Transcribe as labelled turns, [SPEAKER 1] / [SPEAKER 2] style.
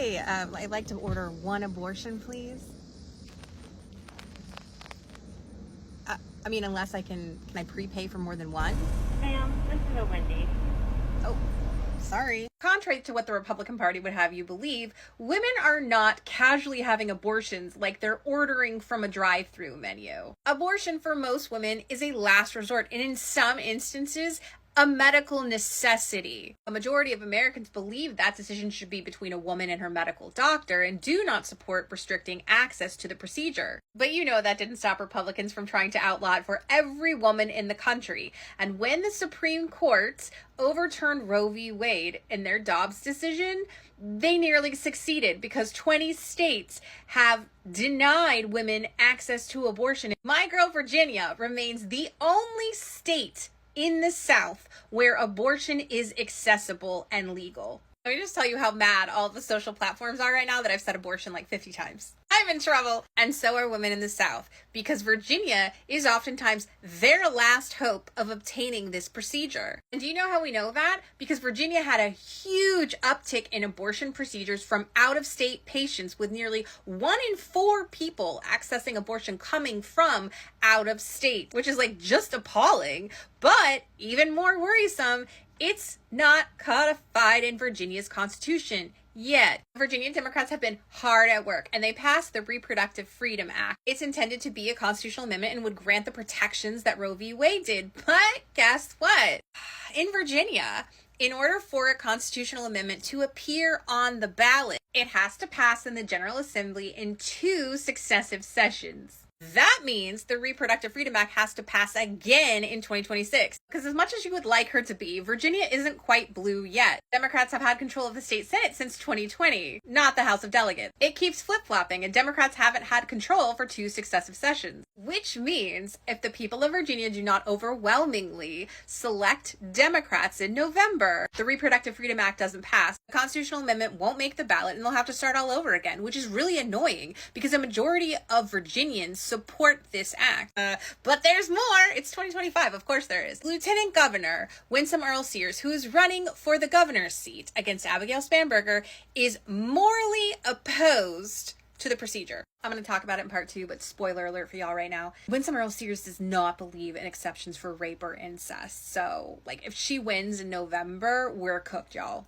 [SPEAKER 1] Hi, I'd like to order one abortion, please. Unless can I prepay for more than one?
[SPEAKER 2] Ma'am, this is a Wendy.
[SPEAKER 1] Oh, sorry. Contrary to what the Republican Party would have you believe, women are not casually having abortions like they're ordering from a drive-through menu. Abortion for most women is a last resort, and in some instances, a medical necessity. A majority of Americans believe that decision should be between a woman and her medical doctor and do not support restricting access to the procedure. But you know that didn't stop Republicans from trying to outlaw it for every woman in the country. And when the Supreme Court overturned Roe v. Wade in their Dobbs decision, they nearly succeeded because 20 states have denied women access to abortion. My girl Virginia remains the only state in the South where abortion is accessible and legal. Let me just tell you how mad all the social platforms are right now that I've said abortion like 50 times. I'm in trouble. And so are women in the South, because Virginia is oftentimes their last hope of obtaining this procedure. And do you know how we know that? Because Virginia had a huge uptick in abortion procedures from out-of-state patients, with nearly 1 in 4 people accessing abortion coming from out of state, which is like just appalling. But even more worrisome, it's not codified in Virginia's Constitution yet. Virginia Democrats have been hard at work, and they passed the Reproductive Freedom Act. It's intended to be a constitutional amendment and would grant the protections that Roe v. Wade did. But guess what? In Virginia, in order for a constitutional amendment to appear on the ballot, it has to pass in the General Assembly in 2 successive sessions. That means the Reproductive Freedom Act has to pass again in 2026. Because as much as you would like her to be, Virginia isn't quite blue yet. Democrats have had control of the state Senate since 2020, not the House of Delegates. It keeps flip-flopping, and Democrats haven't had control for 2 successive sessions. Which means if the people of Virginia do not overwhelmingly select Democrats in November, the Reproductive Freedom Act doesn't pass. The constitutional amendment won't make the ballot, and they'll have to start all over again, which is really annoying because a majority of Virginians support this act. But there's more. It's 2025. Of course there is. Lieutenant Governor Winsome Earl-Sears, who is running for the governor's seat against Abigail Spanberger, is morally opposed to the procedure. I'm going to talk about it in part 2, but spoiler alert for y'all right now. Winsome Earl-Sears does not believe in exceptions for rape or incest. So, if she wins in November, we're cooked, y'all.